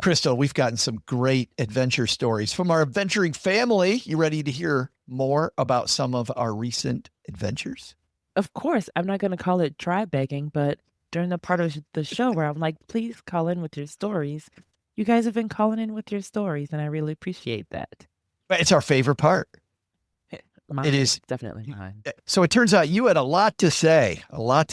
Crystal, we've gotten some great adventure stories from our adventuring family. You ready to hear more about some of our recent adventures? Of course, I'm not going to call it dry begging, but during the part of the show where I'm like, please call in with your stories, you guys have been calling in with your stories, and I really appreciate that. It's our favorite part. It Mine, is. definitely mine. So it turns out you had a lot to say about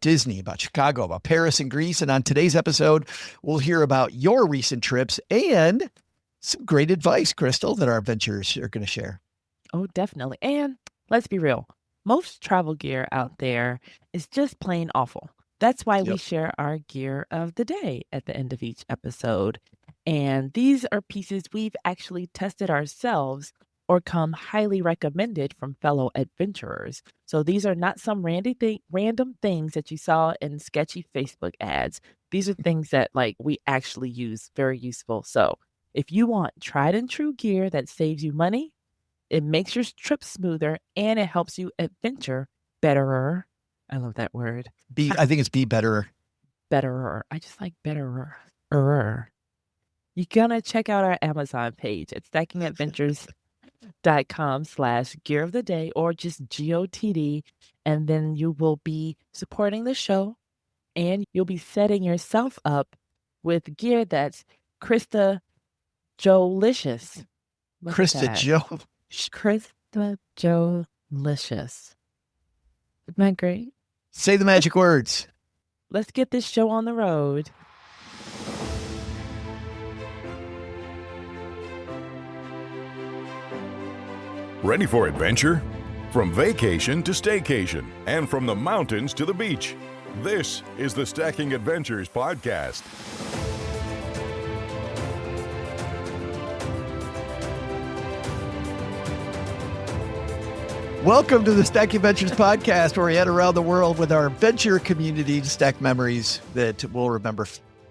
Disney, about Chicago, about Paris and Greece. And on today's episode, we'll hear about your recent trips and some great advice, Crystal, that our adventurers are going to share. Oh, definitely. And let's be real, most travel gear out there is just plain awful. That's why we Yep. share our gear of the day at the end of each episode. And these are pieces we've actually tested ourselves or come highly recommended from fellow adventurers. So these are not some random things that you saw in sketchy Facebook ads. These are things that we actually use, very useful. So if you want tried and true gear that saves you money, it makes your trip smoother, and it helps you adventure betterer. I love that word. I think it's be better. Betterer. I just like betterer. You're gonna check out our Amazon page at stackingadventures.com/gear of the day or just GOTD. And then you will be supporting the show and you'll be setting yourself up with gear that's Krista Joe-licious. Krista Joe. Krista Joe-licious. Isn't that great? Say the magic words. Let's get this show on the road. Ready for adventure? From vacation to staycation, and from the mountains to the beach. This is the Stacking Adventures podcast. Welcome to the Stacking Adventures podcast, where we head around the world with our adventure community to stack memories that we'll remember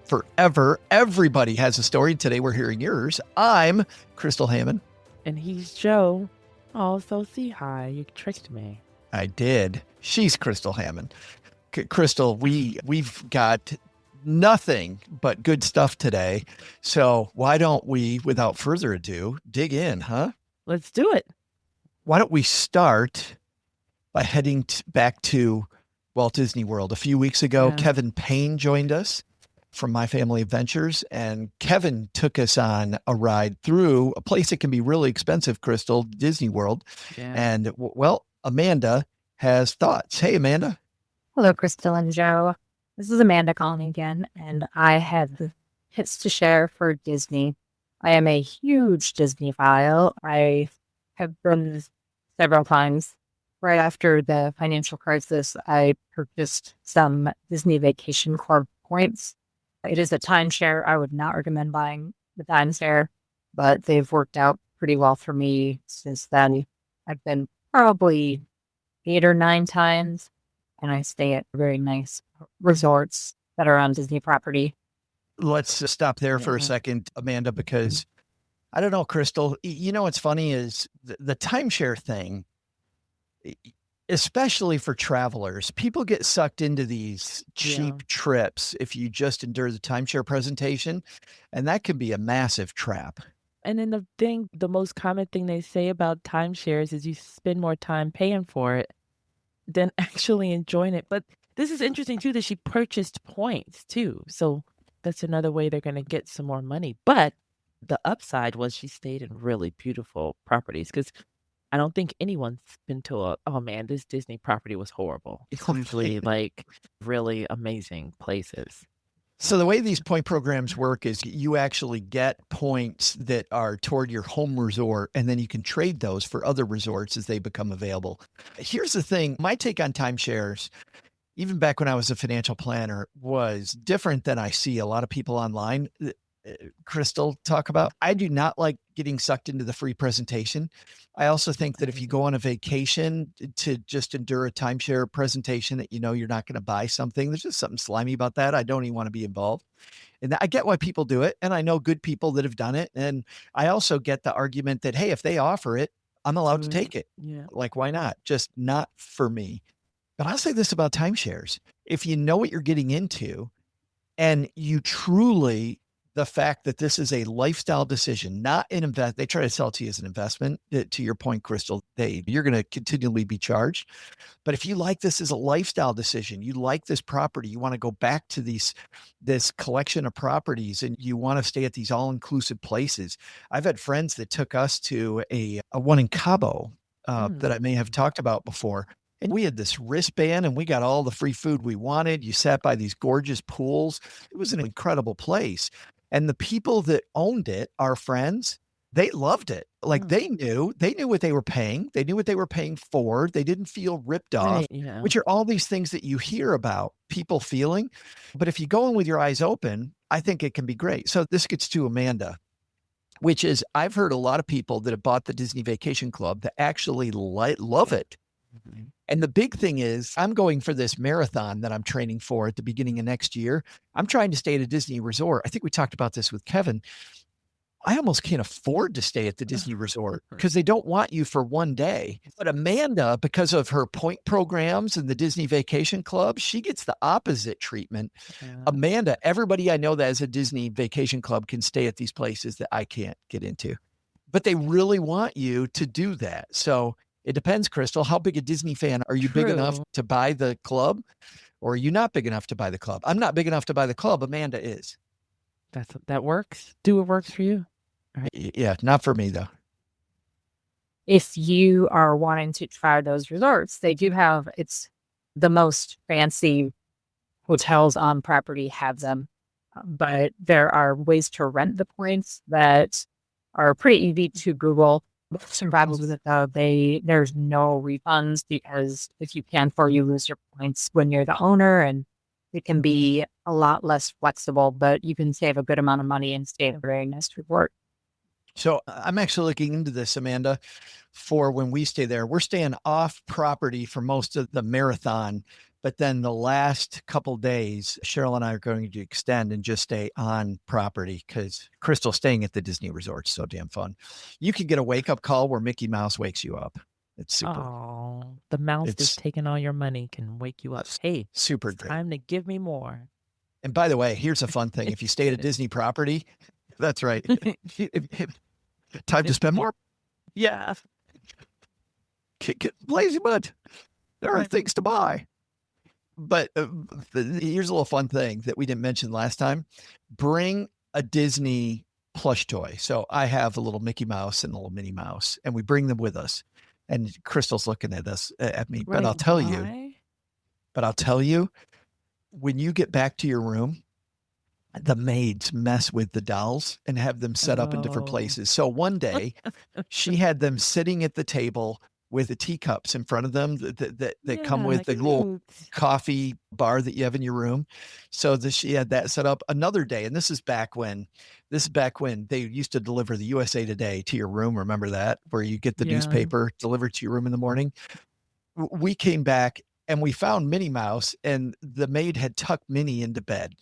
forever. Everybody has a story. Today we're hearing yours. I'm Crystal Hammond. And he's Joe. Oh, Saul-Sehy. You tricked me. I did. She's Crystal Hammond. Crystal, we've got nothing but good stuff today. So why don't we, without further ado, dig in, huh? Let's do it. Why don't we start by heading back to Walt Disney World? A few weeks ago, Yeah. Kevin Payne joined us from My Family Adventures, and Kevin took us on a ride through a place that can be really expensive, Crystal, Disney World. Yeah. And well, Amanda has thoughts. Hey, Amanda. Hello, Crystal and Joe. This is Amanda calling again, and I have hits to share for Disney. I am a huge Disney file. I have been several times. Right after the financial crisis, I purchased some Disney Vacation Club points. It is a timeshare. I would not recommend buying the timeshare, but they've worked out pretty well for me since then. I've been probably 8 or 9 times, and I stay at very nice resorts that are on Disney property. Let's stop there for a second, Amanda, because I don't know, Crystal, you know, what's funny is the timeshare thing, especially for travelers, people get sucked into these cheap trips if you just endure the timeshare presentation, and that can be a massive trap. And then the most common thing they say about timeshares is you spend more time paying for it than actually enjoying it. But this is interesting too, that she purchased points too. So that's another way they're going to get some more money. But the upside was she stayed in really beautiful properties, because I don't think anyone's been to oh man, this Disney property was horrible. It's usually really amazing places. So the way these point programs work is you actually get points that are toward your home resort, and then you can trade those for other resorts as they become available. Here's the thing. My take on timeshares, even back when I was a financial planner, was different than I see a lot of people online, Crystal, talk about. I do not like getting sucked into the free presentation. I also think that if you go on a vacation to just endure a timeshare presentation that you know you're not going to buy something, there's just something slimy about that. I don't even want to be involved. And I get why people do it. And I know good people that have done it. And I also get the argument that, hey, if they offer it, I'm allowed to take it. Yeah. Like, why not? Just not for me. But I'll say this about timeshares. If you know what you're getting into and you truly, the fact that this is a lifestyle decision, not an invest. They try to sell it to you as an investment. To your point, Crystal, you're going to continually be charged. But if you like this as a lifestyle decision, you like this property, you want to go back to this collection of properties, and you want to stay at these all-inclusive places. I've had friends that took us to a one in Cabo that I may have talked about before. And we had this wristband and we got all the free food we wanted. You sat by these gorgeous pools. It was an incredible place. And the people that owned it, our friends, they loved it. Like they knew what they were paying. They knew what they were paying for. They didn't feel ripped off, which are all these things that you hear about people feeling. But if you go in with your eyes open, I think it can be great. So this gets to Amanda, which is I've heard a lot of people that have bought the Disney Vacation Club that actually love it. And the big thing is I'm going for this marathon that I'm training for at the beginning of next year. I'm trying to stay at a Disney resort. I think we talked about this with Kevin. I almost can't afford to stay at the Disney resort because they don't want you for one day. But Amanda, because of her point programs and the Disney Vacation Club, she gets the opposite treatment. Amanda, everybody I know that has a Disney Vacation Club can stay at these places that I can't get into. But they really want you to do that. So it depends, Crystal. How big a Disney fan are you? Big enough to buy the club, or are you not big enough to buy the club? I'm not big enough to buy the club. Amanda is. That works. Do what works for you. All right. Yeah, not for me though. If you are wanting to try those resorts, they do have it's the most fancy hotels on property have them, but there are ways to rent the points that are pretty easy to Google. Some problems with it though, there's no refunds because if you cancel, you lose your points when you're the owner, and it can be a lot less flexible, but you can save a good amount of money and stay at a very nice resort. So I'm actually looking into this, Amanda, for when we stay there. We're staying off property for most of the marathon, but then the last couple days, Cheryl and I are going to extend and just stay on property because Crystal staying at the Disney resort is so damn fun. You can get a wake-up call where Mickey Mouse wakes you up. It's super. Oh, the mouse that's taking all your money can wake you up. Hey, super it's great. Time to give me more. And by the way, here's a fun thing. If you stay at a Disney property, that's right. Time to spend more. Yeah. Get lazy butt. There are things to buy. But here's a little fun thing that we didn't mention last time. Bring a Disney plush toy. So I have a little Mickey Mouse and a little Minnie Mouse, and we bring them with us. And Crystal's looking at me. But I'll tell you, when you get back to your room, the maids mess with the dolls and have them set up in different places. So one day she had them sitting at the table with the teacups in front of them that come with the little coffee bar that you have in your room. So she had that set up. Another day, and this is back when they used to deliver the USA Today to your room. Remember that? Where you get the newspaper delivered to your room in the morning. We came back and we found Minnie Mouse, and the maid had tucked Minnie into bed.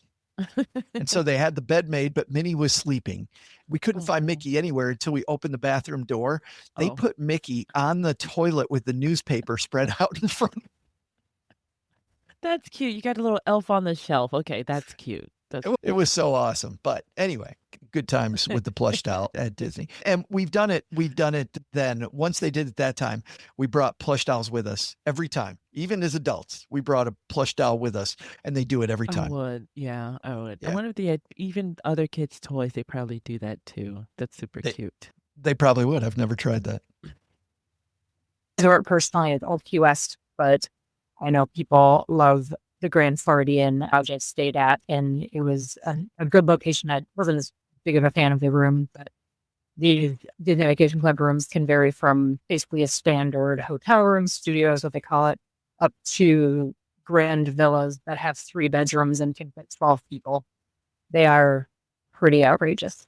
And so they had the bed made, but Minnie was sleeping. We couldn't find Mickey anywhere until we opened the bathroom door. They put Mickey on the toilet with the newspaper spread out in front. That's cute. You got a little elf on the shelf. Okay, that's cute. It was so awesome. But anyway, good times with the plush doll at Disney. And we've done it then. Once they did it that time, we brought plush dolls with us every time. Even as adults, we brought a plush doll with us, and they do it every time. I would. Yeah, I would. Yeah. I wonder if they had even other kids' toys, they probably do that too. That's super cute. They probably would. I've never tried that. Resort personally is Old Key West, but I know people love the Grand Floridian I just stayed at, and it was a good location. I wasn't as big of a fan of the room, but the Disney Vacation Club rooms can vary from basically a standard hotel room, studio is what they call it, up to grand villas that have 3 bedrooms and can fit 12 people. They are pretty outrageous.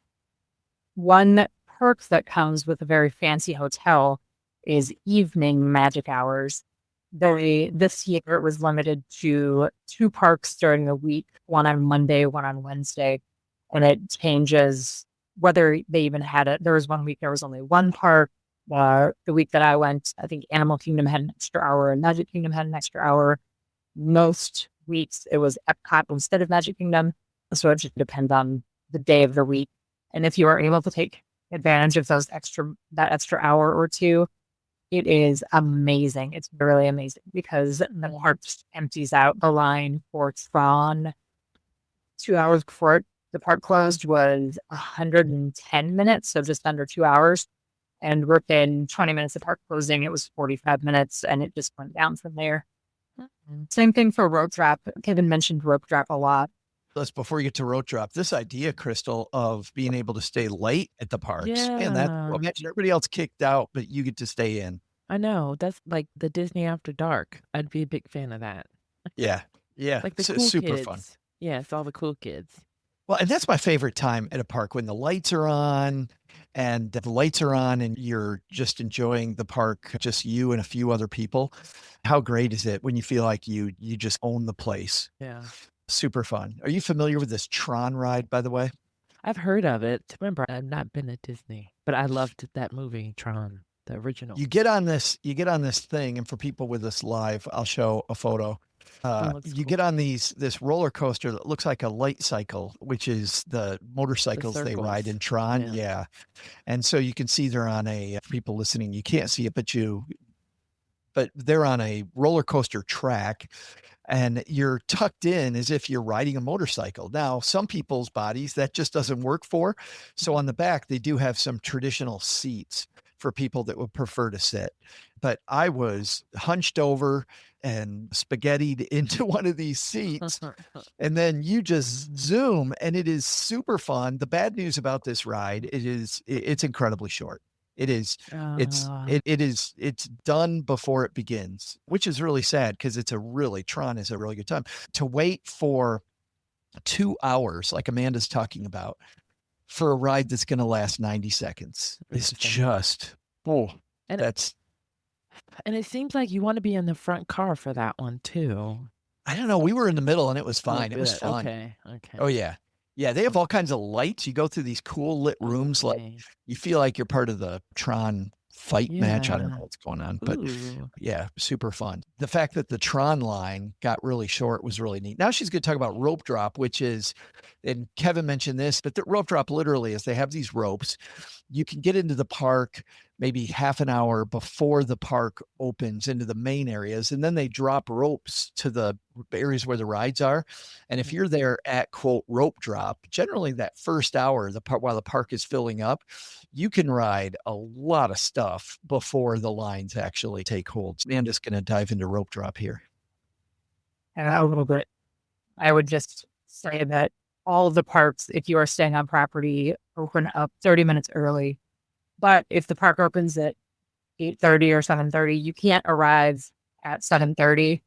One perk that comes with a very fancy hotel is evening magic hours. This year it was limited to 2 parks during the week, one on Monday, one on Wednesday, and it changes whether they even had it. There was one week there was only 1 park. The week that I went, I think Animal Kingdom had an extra hour and Magic Kingdom had an extra hour. Most weeks it was Epcot instead of Magic Kingdom. So it just depends on the day of the week. And if you are able to take advantage of that extra hour or two, it is amazing. It's really amazing because the park just empties out. The line for Tron 2 hours before the park closed was 110 minutes, so just under 2 hours. And within 20 minutes of park closing, it was 45 minutes, and it just went down from there. Same thing for rope drop. Kevin mentioned rope drop a lot. Before we get to rope drop, this idea, Crystal, of being able to stay late at the parks. Man, imagine everybody else kicked out, but you get to stay in. I know. That's like the Disney After Dark. I'd be a big fan of that. Yeah. Like the cool super kids. fun. Yeah, it's all the cool kids. Well, and that's my favorite time at a park, when the lights are on and you're just enjoying the park, just you and a few other people. How great is it when you feel like you just own the place? Yeah. Super fun. Are you familiar with this Tron ride, by the way? I've heard of it. Remember, I've not been at Disney, but I loved that movie, Tron, the original. You get on this thing, and for people with us live, I'll show a photo. You get on this roller coaster that looks like a light cycle, which is the motorcycles they ride in Tron. Yeah. And so you can see they're on people listening, you can't see it, but they're on a roller coaster track, and you're tucked in as if you're riding a motorcycle. Now, some people's bodies that just doesn't work for. So on the back, they do have some traditional seats for people that would prefer to sit. But I was hunched over and spaghettied into one of these seats, and then you just zoom, and it is super fun. The bad news about this ride, it's incredibly short. It is, it's done before it begins, which is really sad, because Tron is a really good time. To wait for 2 hours, like Amanda's talking about, for a ride that's going to last 90 seconds. It's just, and it seems like you want to be in the front car for that one too. I don't know. We were in the middle, and it was fine. It was fun. Okay. Oh yeah. Yeah. They have all kinds of lights. You go through these cool lit rooms. Like you feel like you're part of the Tron fight match. I don't know what's going on, but yeah, super fun. The fact that the Tron line got really short was really neat. Now she's going to talk about rope drop, which is, and Kevin mentioned this, but the rope drop literally is they have these ropes. You can get into the park maybe half an hour before the park opens into the main areas, and then they drop ropes to the areas where the rides are. And if you're there at quote rope drop, generally that first hour, while the park is filling up, you can ride a lot of stuff before the lines actually take hold. I'm just going to dive into rope drop here. A little bit. I would just say that all of the parks, if you are staying on property, open up 30 minutes early. But if the park opens at 8:30 or 7:30, you can't arrive at 7:30.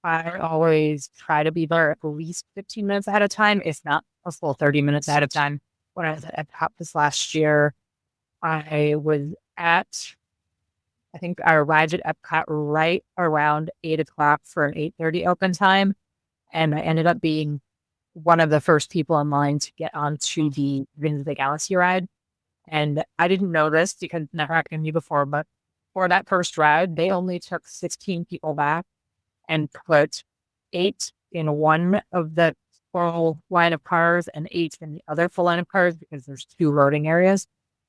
I always try to be there at least 15 minutes ahead of time, if not a full 30 minutes ahead of time. When I was at Epcot this last year, I think I arrived at Epcot right around 8 o'clock for an 8:30 open time. And I ended up being one of the first people in line to get onto the Guardians of the Galaxy ride. And I didn't know this because it never happened to me before, but for that first ride, they only took 16 people back and put 8 in one of the full line of cars and 8 in the other full line of cars, because there's 2 loading areas.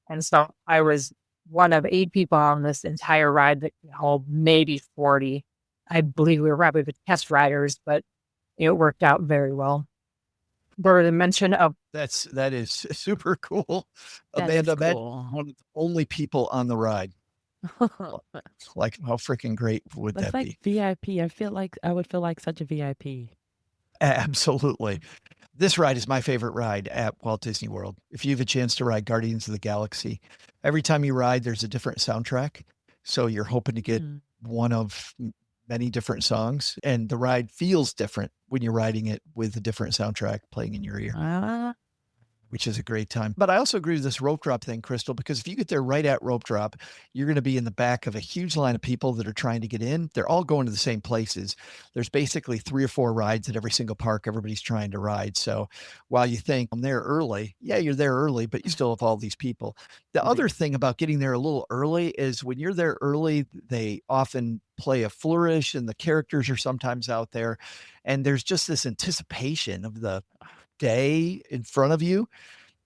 And so I was one of 8 people on this entire ride that could hold maybe 40. I believe we were probably the test riders, but it worked out very well. For the mention of that is super cool. That Amanda, is cool. one of the only people on the ride. Like, how freaking great would That's that like be? VIP. I would feel like such a VIP. Absolutely. This ride is my favorite ride at Walt Disney World. If you have a chance to ride Guardians of the Galaxy, every time you ride, there's a different soundtrack. So you're hoping to get one of many different songs, and the ride feels different when you're riding it with a different soundtrack playing in your ear, which is a great time. But I also agree with this rope drop thing, Crystal, because if you get there right at rope drop, you're going to be in the back of a huge line of people that are trying to get in. They're all going to the same places. There's basically 3 or 4 rides at every single park everybody's trying to ride. So while you think I'm there early, yeah, you're there early, but you still have all these people. The other thing about getting there a little early is when you're there early, they often play a flourish, and the characters are sometimes out there, and there's just this anticipation of the day in front of you.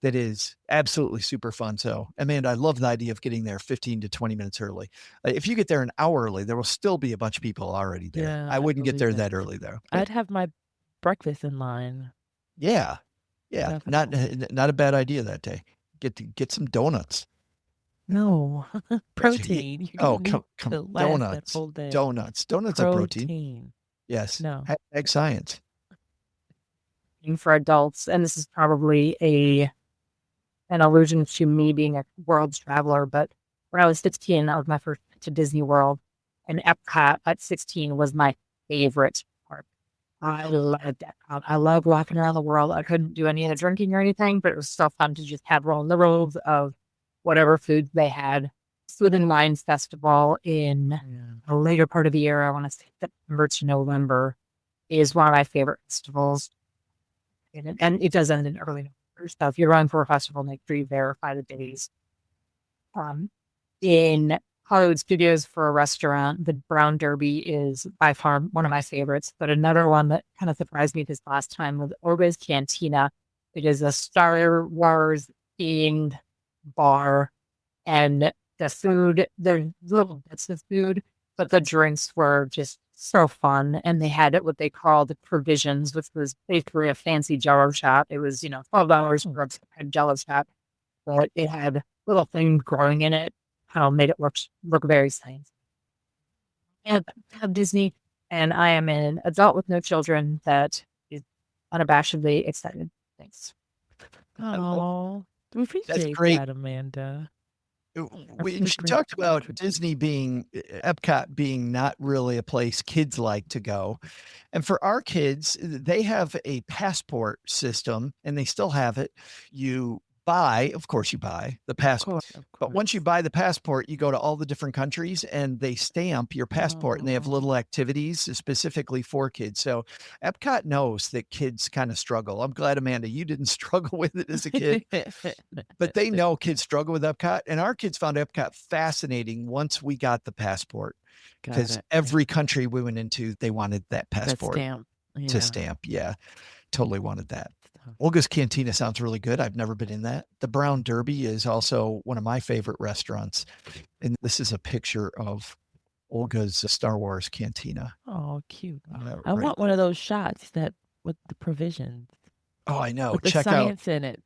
that is absolutely super fun. So, Amanda, I love the idea of getting there 15 to 20 minutes early. If you get there an hour early, there will still be a bunch of people already there. Yeah, I I wouldn't get believe there it. that early though. I'd have my breakfast in line. Yeah. Yeah. Definitely. Not a bad idea that day. Get some donuts. No, protein. You're Oh, gonna need come to last that donuts. whole day. Donuts are protein. Protein. Yes. No. Hashtag science. For adults, and this is probably an allusion to me being a world traveler, but when I was 16, that was my first trip to Disney World, and Epcot at 16 was my favorite park. I loved Epcot. I loved walking around the world. I couldn't do any of the drinking or anything, but it was so fun to just have roll the rolls of whatever foods they had. Food and Wines Festival in Yeah. a later part of the year, I want to say September to November, is one of my favorite festivals. And it does end in early November. So if you're running for a festival, make sure you verify the days. In Hollywood Studios for a restaurant, the Brown Derby is by far one of my favorites. But another one that kind of surprised me this last time was Orbe's Cantina. It is a Star Wars themed bar, and the food, there's little bits of food, but the drinks were just so fun. And they had what they called provisions, which was basically a fancy jello shot. It was, $12 for a jello shot, but it had little things growing in it, made it look very science. And I have Disney, and I am an adult with no children that is unabashedly excited. Thanks. Oh, we appreciate great. that, Amanda. When she talked about Disney being, Epcot being not really a place kids like to go. And for our kids, they have a passport system and they still have it. Of course you buy the passport, but once you buy the passport, you go to all the different countries and they stamp your passport and they have little activities specifically for kids. So Epcot knows that kids kind of struggle. I'm glad, Amanda, you didn't struggle with it as a kid, but they know kids struggle with Epcot, and our kids found Epcot fascinating once we got the passport because every country we went into, they wanted that passport to stamp. Yeah, totally wanted that. Olga's Cantina sounds really good. I've never been in that. The Brown Derby is also one of my favorite restaurants. And this is a picture of Olga's Star Wars Cantina. Oh, cute. I want one of those shots with the provisions. Oh, I know. With the science in it.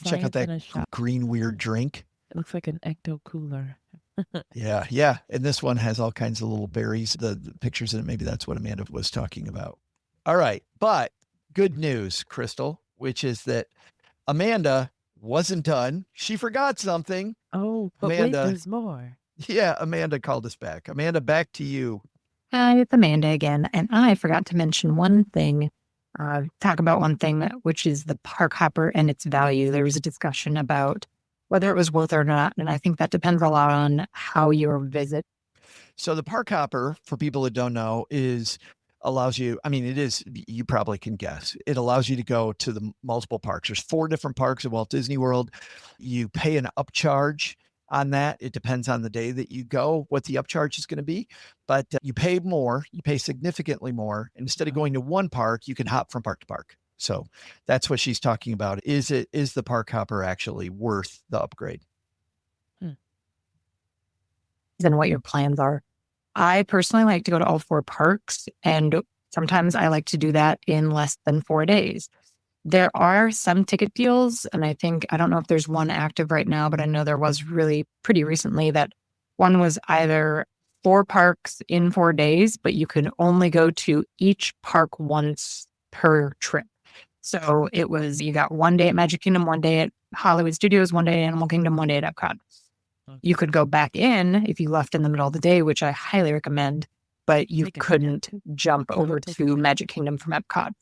Check out that green weird drink. It looks like an ecto cooler. Yeah. And this one has all kinds of little berries. The pictures in it, maybe that's what Amanda was talking about. All right. But good news, Crystal, which is that Amanda wasn't done. She forgot something. Oh, but Amanda, wait, there's more. Yeah, Amanda called us back. Amanda, back to you. Hi, it's Amanda again. And I forgot to mention one thing, talk about one thing, which is the park hopper and its value. There was a discussion about whether it was worth it or not. And I think that depends a lot on how you visit. So the park hopper, for people that don't know, allows you, you probably can guess. It allows you to go to the multiple parks. There's 4 different parks at Walt Disney World. You pay an upcharge on that. It depends on the day that you go, what the upcharge is going to be, but you pay more, you pay significantly more. And instead of going to one park, you can hop from park to park. So that's what she's talking about. Is the park hopper actually worth the upgrade? And what your plans are. I personally like to go to all 4 parks, and sometimes I like to do that in less than 4 days. There are some ticket deals, and I don't know if there's one active right now, but I know there was really pretty recently that one was either 4 parks in 4 days, but you could only go to each park once per trip. So it was, you got 1 day at Magic Kingdom, 1 day at Hollywood Studios, 1 day at Animal Kingdom, 1 day at Epcot. You could go back in if you left in the middle of the day, which I highly recommend, but you couldn't jump over to Magic Kingdom from Epcot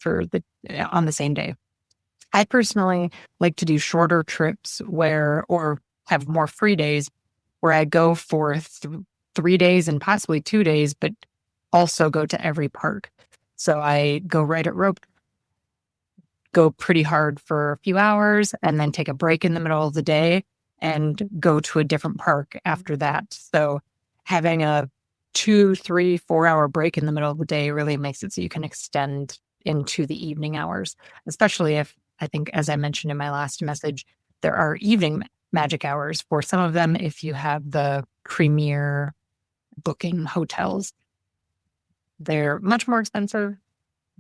on the same day. I personally like to do shorter trips or have more free days where I go for 3 days and possibly 2 days, but also go to every park. So I go right at rope, go pretty hard for a few hours, and then take a break in the middle of the day and go to a different park after that. So having a 2, 3, 4 hour break in the middle of the day really makes it so you can extend into the evening hours, especially if, I think, as I mentioned in my last message, There are evening magic hours for some of them if you have the premier booking hotels. They're much more expensive,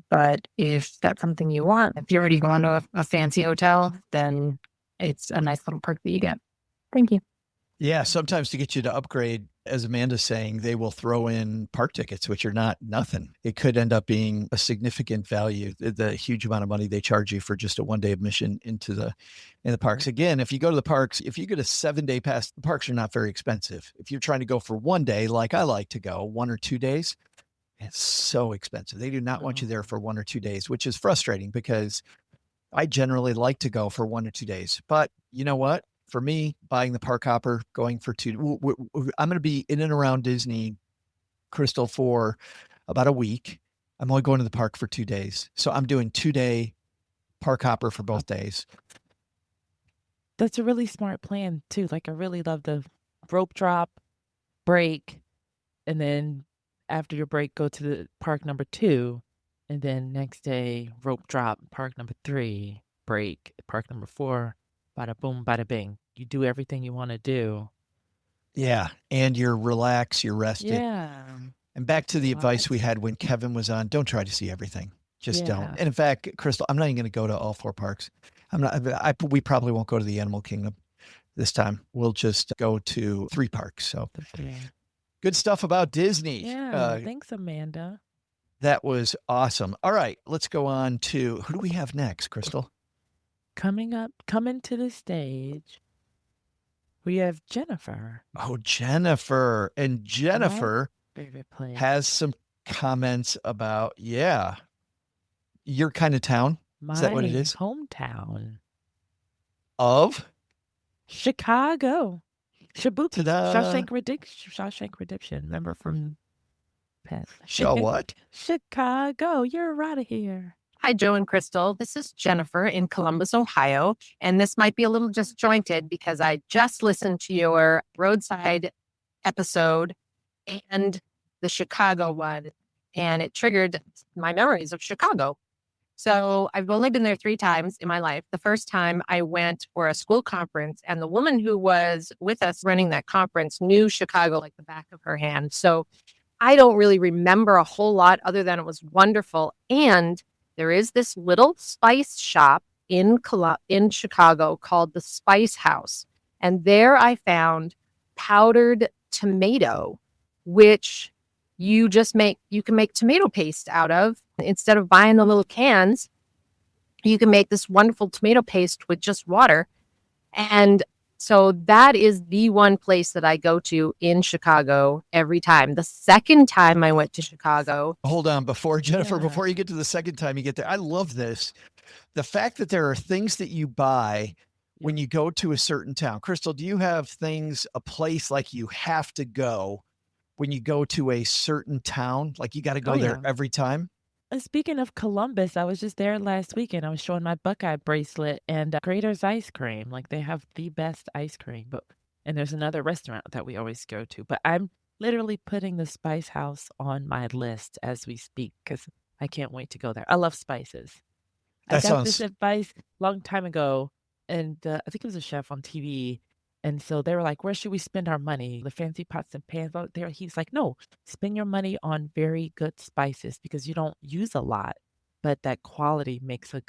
but if that's something you want, if you're already going to a fancy hotel, then it's a nice little perk that you get. Thank you. Yeah, sometimes to get you to upgrade, as Amanda's saying, they will throw in park tickets, which are not nothing. It could end up being a significant value, the huge amount of money they charge you for just a 1-day admission in the parks. Again, if you go to the parks, if you get a 7-day pass, the parks are not very expensive. If you're trying to go for 1 day, like I like to go, 1 or 2 days, it's so expensive. They do not want you there for 1 or 2 days, which is frustrating because I generally like to go for 1 or 2 days. But you know what? For me, buying the park hopper, going for I'm going to be in and around Disney, Crystal, for about a week. I'm only going to the park for 2 days. So I'm doing 2-day park hopper for both days. That's a really smart plan too. Like I really love the rope drop, break, and then after your break, go to the park number 2, and then next day, rope drop, park number 3, break, park number 4, bada boom, bada bing. You do everything you want to do. Yeah. And you're relaxed, you're rested. Yeah. And back to the advice we Lots. had when Kevin was on, don't try to see everything. Just don't. Yeah. And in fact, Crystal, I'm not even going to go to all 4 parks. We probably won't go to the Animal Kingdom this time. We'll just go to 3 parks. So The 3. good stuff about Disney. Yeah. Thanks, Amanda. That was awesome. All right, let's go on to, who do we have next, Crystal? Coming to the stage, we have Jennifer. Oh, Jennifer. And Jennifer Favorite place. has some comments about, your kind of town. Is that what it is? Hometown. Of? Chicago. Shibuya. Ta-da. Shawshank Redemption. Remember from Pet. Show what? Chicago. You're out of here. Hi, Joe and Crystal. This is Jennifer in Columbus, Ohio. And this might be a little disjointed because I just listened to your roadside episode and the Chicago one, and it triggered my memories of Chicago. So I've only been there 3 times in my life. The first time I went for a school conference, and the woman who was with us running that conference knew Chicago like the back of her hand. So I don't really remember a whole lot other than it was wonderful. And there is this little spice shop in Chicago called the Spice House. And there I found powdered tomato, which you can make tomato paste out of. Instead of buying the little cans, you can make this wonderful tomato paste with just water. And so that is the one place that I go to in Chicago every time. The second time I went to Chicago. Hold on, before you get to the second time you get there, I love this. The fact that there are things that you buy when you go to a certain town. Crystal, do you have a place like you have to go when you go to a certain town? Like you got to go there every time? And speaking of Columbus, I was just there last weekend. I was showing my Buckeye bracelet and Grater's ice cream. Like they have the best ice cream. And there's another restaurant that we always go to. But I'm literally putting the Spice House on my list as we speak because I can't wait to go there. I love spices. I got this advice a long time ago, and I think it was a chef on TV. And so they were like, where should we spend our money? The fancy pots and pans out there. He's like, no, spend your money on very good spices because you don't use a lot, but that quality makes a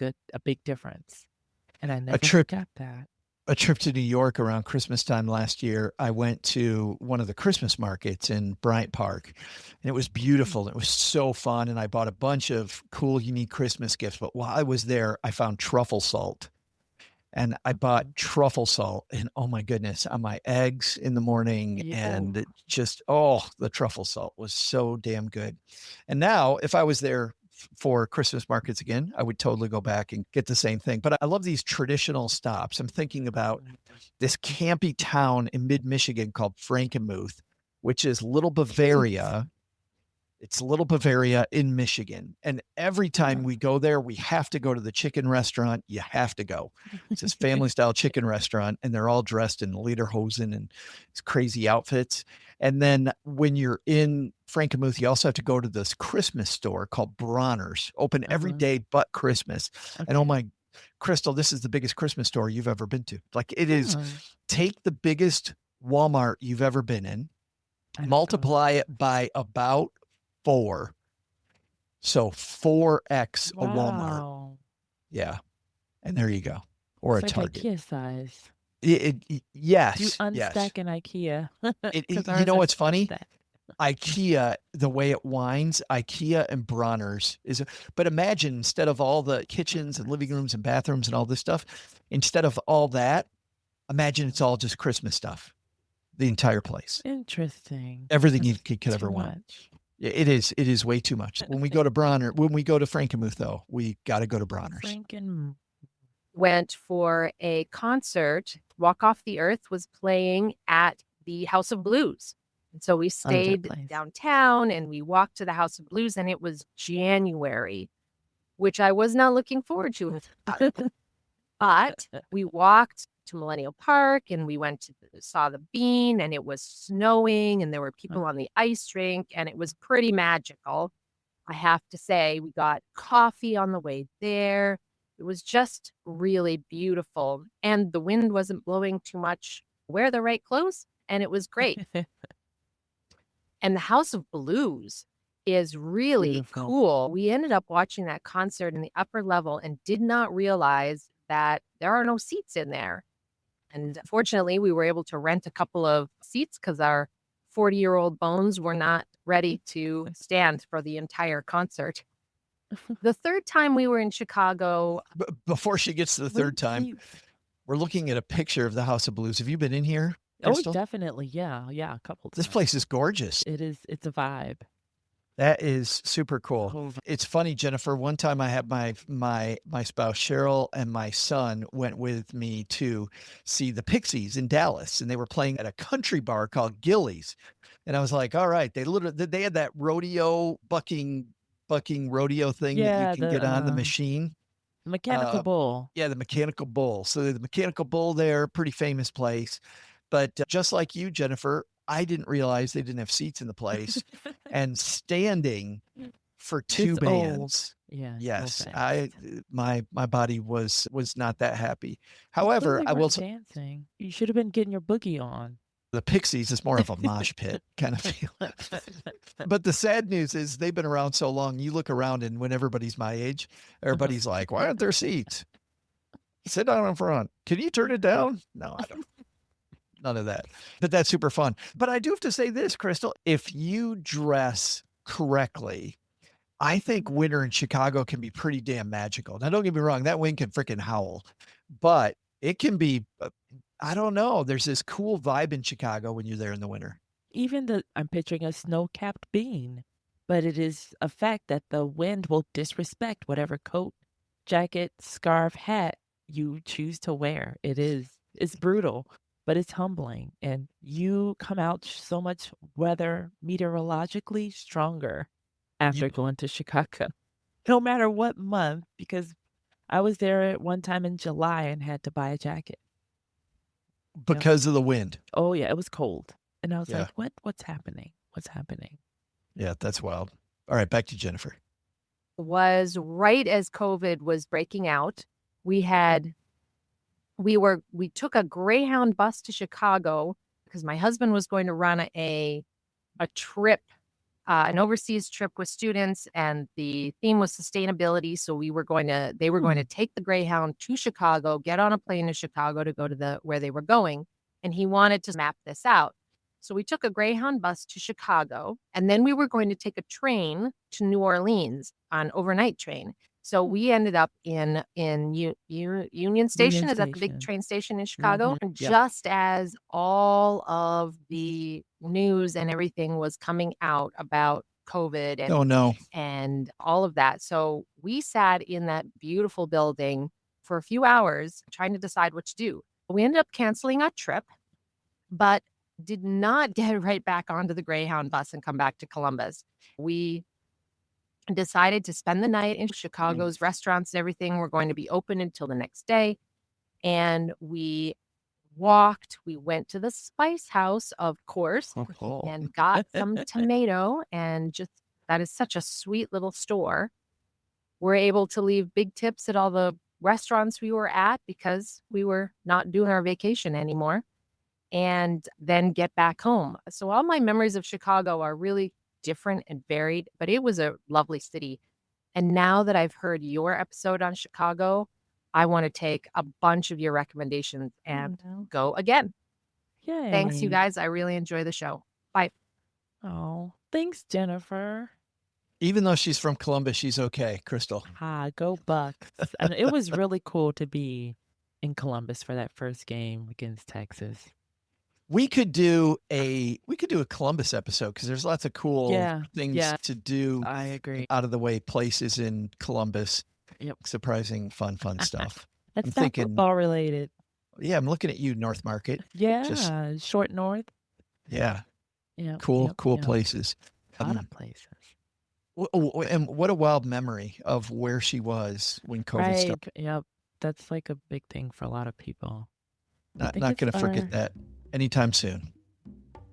big difference. And I never forgot that. A trip to New York around Christmas time last year, I went to one of the Christmas markets in Bryant Park, and it was beautiful. It was so fun. And I bought a bunch of cool, unique Christmas gifts. But while I was there, I found truffle salt. And I bought truffle salt, and oh my goodness, on my eggs in the morning. And the truffle salt was so damn good. And now if I was there for Christmas markets again, I would totally go back and get the same thing. But I love these traditional stops. I'm thinking about this campy town in mid-Michigan called Frankenmuth, which is Little Bavaria. It's Little Bavaria in Michigan. And every time we go there, we have to go to the chicken restaurant. You have to go. It's this family style chicken restaurant, and they're all dressed in lederhosen and crazy outfits. And then when you're in Frankenmuth, you also have to go to this Christmas store called Bronner's, open every day but Christmas. And oh my Crystal, this is the biggest Christmas store you've ever been to. Like it is, Oh, take the biggest Walmart you've ever been in, I don't go. multiply it by about 4. So 4x a Walmart. Wow. Yeah. And there you go. Or It's a like Target. IKEA size. Do you Do yes. unstack an IKEA? You Because ours know are what's funny? stacked. IKEA, the way it winds, IKEA and Bronner's but imagine instead of all the kitchens and living rooms and bathrooms and all this stuff, instead of all that, imagine it's all just Christmas stuff. The entire place. Interesting. Everything you That's could ever too want. much. Yeah, it is way too much. When we go to Frankenmuth though, we got to go to Bronner's. Franken. Went for a concert. Walk Off the Earth was playing at the House of Blues. And so we Love that stayed place. downtown and we walked to the House of Blues, and it was January, which I was not looking forward to. But we walked to Millennial Park and we went to saw the Bean, and it was snowing and there were people on the ice rink, and it was pretty magical. I have to say, we got coffee on the way there. It was just really beautiful, and the wind wasn't blowing too much. Wear the right clothes, and it was great. And the House of Blues is really Beautiful. cool. We ended up watching that concert in the upper level and did not realize that there are no seats in there. And fortunately, we were able to rent a couple of seats because our 40-year-old bones were not ready to stand for the entire concert. The third time we were in Chicago, Before she gets to the third time, Please. we're looking at a picture of the House of Blues. Have you been in here, Oh, Crystal? definitely. Yeah. A couple This times. place is gorgeous. It is. It's a vibe. That is super cool. Oh, It's funny, Jennifer. One time I had my spouse Cheryl and my son went with me to see the Pixies in Dallas, and they were playing at a country bar called Gillies. And I was like, all right, they had that rodeo bucking rodeo thing that yeah. you can get on the machine. Mechanical bull. Yeah, the Mechanical Bull. So the Mechanical Bull there, pretty famous place. But just like you, Jennifer, I didn't realize they didn't have seats in the place. And standing for 2 It's bands. old. Yeah. Yes, so I fast. my body was not that happy. Well, However, they I will weren't say dancing. You should have been getting your boogie on. the Pixies is more of a mosh pit kind of feel. But the sad news is they've been around so long. You look around, and when everybody's my age, everybody's like, "Why aren't there seats? Sit down in front. Can you turn it down?" No, I don't. None of that. But that's super fun. But I do have to say this, Crystal, if you dress correctly, I think winter in Chicago can be pretty damn magical. Now, don't get me wrong, that wind can freaking howl, but it can be, I don't know. There's this cool vibe in Chicago when you're there in the winter. Even I'm picturing a snow-capped bean, but it is a fact that the wind will disrespect whatever coat, jacket, scarf, hat you choose to wear. It's brutal, but it's humbling, and you come out so much meteorologically stronger after going to Chicago, no matter what month, because I was there at one time in July and had to buy a jacket. Because of the wind. Oh yeah, it was cold. And I was Yeah. like, what's happening? What's happening? Yeah, that's wild. All right, back to Jennifer. was right as COVID was breaking out. We took a Greyhound bus to Chicago because my husband was going to run a trip, an overseas trip with students, and the theme was sustainability. So they were going to take the Greyhound to Chicago, get on a plane to Chicago to go to where they were going. And he wanted to map this out. So we took a Greyhound bus to Chicago, and then we were going to take a train to New Orleans, an overnight train. So we ended up in Union Station. Is that the big Station. train station in Chicago? Mhm. And Yep. just as all of the news and everything was coming out about COVID and Oh, no. and all of that. So we sat in that beautiful building for a few hours trying to decide what to do. We ended up canceling our trip, but did not get right back onto the Greyhound bus and come back to Columbus. We decided to spend the night in Chicago's restaurants and everything were going to be open until the next day. And we went to the Spice House, of course, and got some tomato, and that is such a sweet little store. We're able to leave big tips at all the restaurants we were at because we were not doing our vacation anymore, and then get back home. So all my memories of Chicago are really different and varied, but it was a lovely city. And now that I've heard your episode on Chicago, I want to take a bunch of your recommendations and go again. Yay. Thanks, you guys. I really enjoy the show. Bye. Oh, thanks, Jennifer. Even though she's from Columbus, she's okay, Crystal. Go Bucks. And it was really cool to be in Columbus for that first game against Texas. We could do a Columbus episode because there's lots of cool things to do. I agree. Out of the way places in Columbus. Yep. Surprising, fun stuff. That's I'm not thinking football related. Yeah, I'm looking at you, North Market. Yeah, Short North. Yeah. Yeah. Cool places. A lot of places. And what a wild memory of where she was when COVID started. Yep. That's like a big thing for a lot of people. Not going to forget that anytime soon.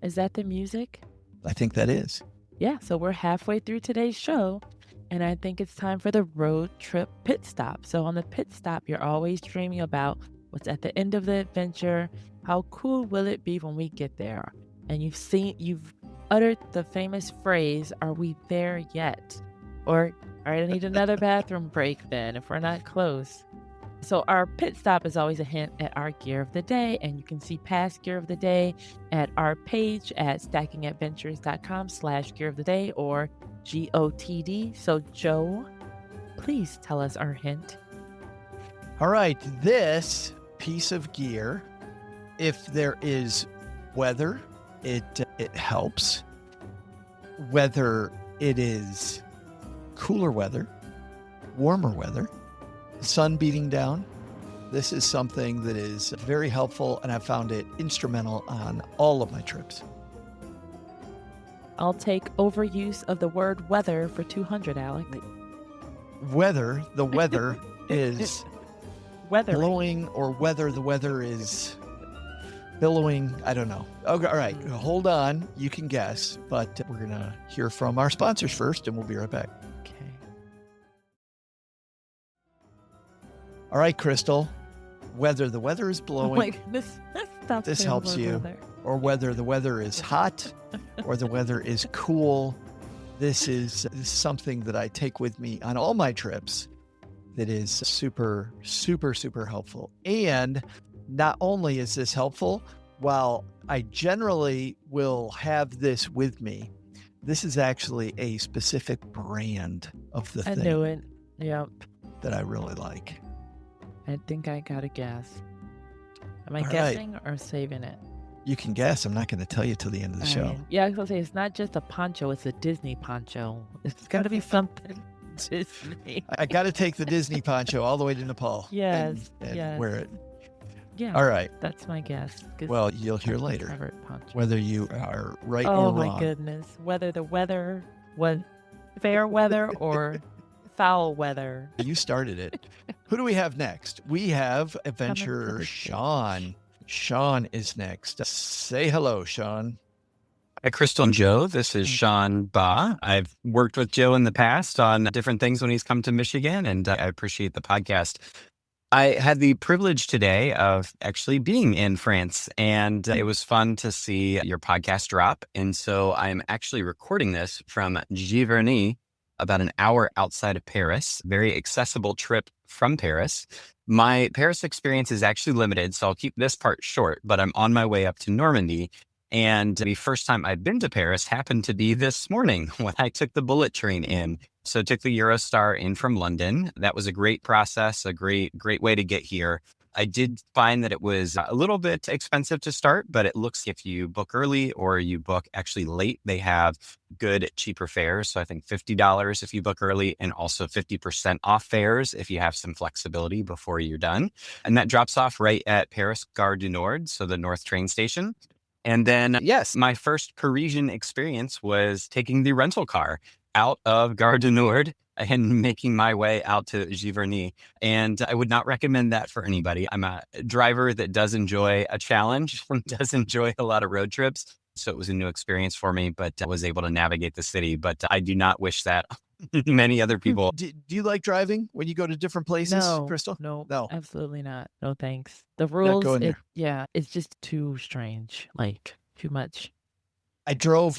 Is that the music? I think that is. Yeah, so we're halfway through today's show, and I think it's time for the road trip pit stop. So on the pit stop, you're always dreaming about what's at the end of the adventure. How cool will it be when we get there? And you've uttered the famous phrase, "Are we there yet?" Or, "All right, I need another bathroom break then if we're not close." So our pit stop is always a hint at our gear of the day, and you can see past gear of the day at our page at stackingadventures.com/gear of the day or GOTD. So Joe, please tell us our hint. All right, this piece of gear, if there is weather, it helps. Whether it is cooler weather, warmer weather, sun beating down, this is something that is very helpful, and I've found it instrumental on all of my trips. I'll take overuse of the word weather for 200, Alec. The weather is weather blowing, or whether the weather is billowing. I don't know. Okay, all right, hold on. You can guess, but we're going to hear from our sponsors first, and we'll be right back. Okay. All right, Crystal. Whether the weather is blowing. Oh my goodness. Stop this saying helps the word you. weather. Or whether the weather is hot or the weather is cool. This is something that I take with me on all my trips that is super, super, super helpful. And not only is this helpful, while I generally will have this with me, this is actually a specific brand of the I thing knew it. Yep. that I really like. I think I got a guess. Am I All guessing or saving it? You can guess. I'm not going to tell you till the end of the show. Right. Yeah, I was going to say, it's not just a poncho, it's a Disney poncho. It's got to be something Disney. I got to take the Disney poncho all the way to Nepal. Yes, and yes. wear it. Yeah. All right. That's my guess. 'Cause Well, you'll hear that's my later favorite poncho. whether you are right Oh or my wrong. goodness. Whether the weather was fair weather or foul weather. You started it. Who do we have next? We have adventurer Sean. Sean is next. Say hello, Sean. Hi, Crystal and Joe. This is Sean Ba. I've worked with Joe in the past on different things when he's come to Michigan, and I appreciate the podcast. I had the privilege today of actually being in France, and it was fun to see your podcast drop. And so I'm actually recording this from Giverny, about an hour outside of Paris. Very accessible trip from Paris. My Paris experience is actually limited, so I'll keep this part short, but I'm on my way up to Normandy. And the first time I'd been to Paris happened to be this morning when I took the bullet train in. So I took the Eurostar in from London. That was a great process, a great way to get here. I did find that it was a little bit expensive to start, but it looks if you book early or you book actually late, they have good, cheaper fares. So I think $50 if you book early, and also 50% off fares if you have some flexibility before you're done. And that drops off right at Paris Gare du Nord, so the North train station. And then, yes, my first Parisian experience was taking the rental car out of Gare du Nord and making my way out to Giverny. And I would not recommend that for anybody. I'm a driver that does enjoy a challenge, does enjoy a lot of road trips. So it was a new experience for me, but I was able to navigate the city. But I do not wish that many other people. Do you like driving when you go to different places, No, Crystal? no, No, absolutely not. No, thanks. The not rules, going there. it's just too strange, like too much.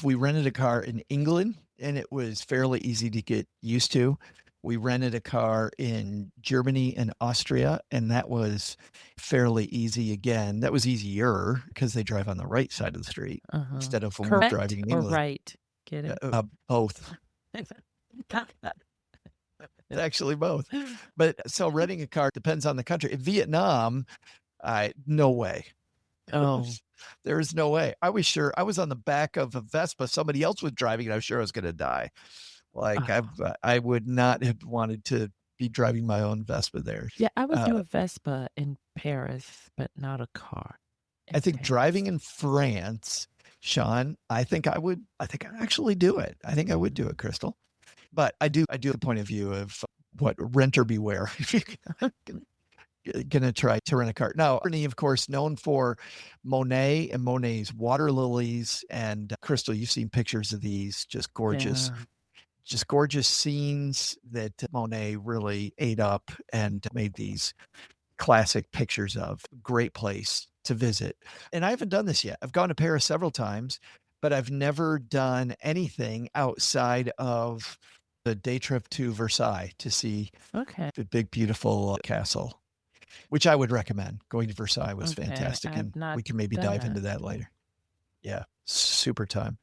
We rented a car in England and it was fairly easy to get used to. We rented a car in Germany and Austria, and that was fairly easy again. That was easier because they drive on the right side of the street Uh-huh. instead of when we're Correct driving in or England. right? Get it? Both. It's actually both. But so renting a car depends on the country. In Vietnam, no way. Oh, There's no way. I was on the back of a Vespa. Somebody else was driving, and I was sure I was going to die. Like oh. I would not have wanted to be driving my own Vespa there. Yeah, I would Uh, do a Vespa in Paris, but not a car I in think Paris. driving in France, Sean, I think I'd actually do it. I think I would do it, Crystal. But I do the point of view of what renter beware. If you're gonna try to rent a car. Now, Brittany, of course, known for Monet and Monet's water lilies. And Crystal, you've seen pictures of these, just gorgeous. Yeah. Just gorgeous scenes that Monet really ate up and made these classic pictures of. Great place to visit. And I haven't done this yet. I've gone to Paris several times, but I've never done anything outside of the day trip to Versailles to see Okay. the big, beautiful castle, which I would recommend. Going to Versailles was Okay, fantastic, I've and not we can maybe done dive that. into that later. Yeah, super time.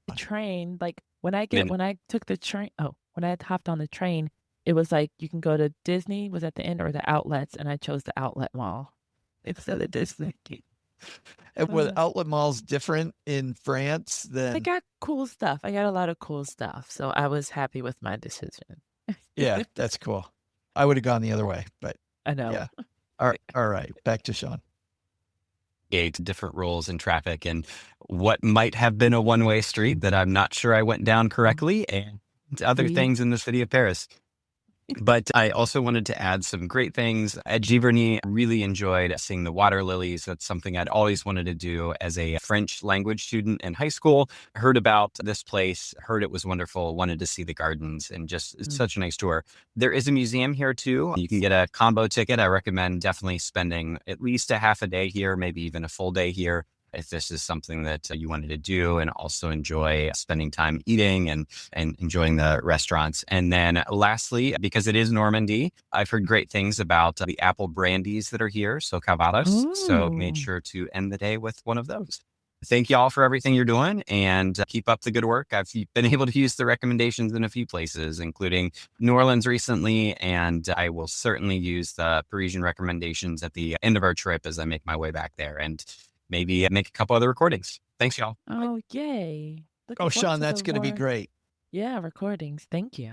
The train, like when I Man. took the train, when I had hopped on the train, it was like you can go to Disney, was at the end, or the outlets, and I chose the outlet mall instead of Disney. And were Uh, outlet malls different in France I than? got cool stuff. I got a lot of cool stuff, so I was happy with my decision. Yeah, that's cool. I would have gone the other way, but I know. yeah. All right, back to Sean. Different roles in traffic and what might have been a one-way street that I'm not sure I went down correctly, and other See? things in the city of Paris. But I also wanted to add some great things. At Giverny, really enjoyed seeing the water lilies. That's something I'd always wanted to do as a French language student in high school. Heard about this place, heard it was wonderful, wanted to see the gardens, and just it's such a nice tour. There is a museum here too. You can get a combo ticket. I recommend definitely spending at least a half a day here, maybe even a full day here, if this is something that you wanted to do and also enjoy spending time eating and enjoying the restaurants. And then lastly, because it is Normandy, I've heard great things about the apple brandies that are here. So cavadas. So made Ooh. sure to end the day with one of those. Thank you all for everything you're doing, and keep up the good work. I've been able to use the recommendations in a few places, including New Orleans recently, and I will certainly use the Parisian recommendations at the end of our trip as I make my way back there, and maybe make a couple other recordings. Thanks, y'all. Oh, yay. Looking Oh, forward Sean, to that's the going to be more- great. Yeah, recordings. Thank you.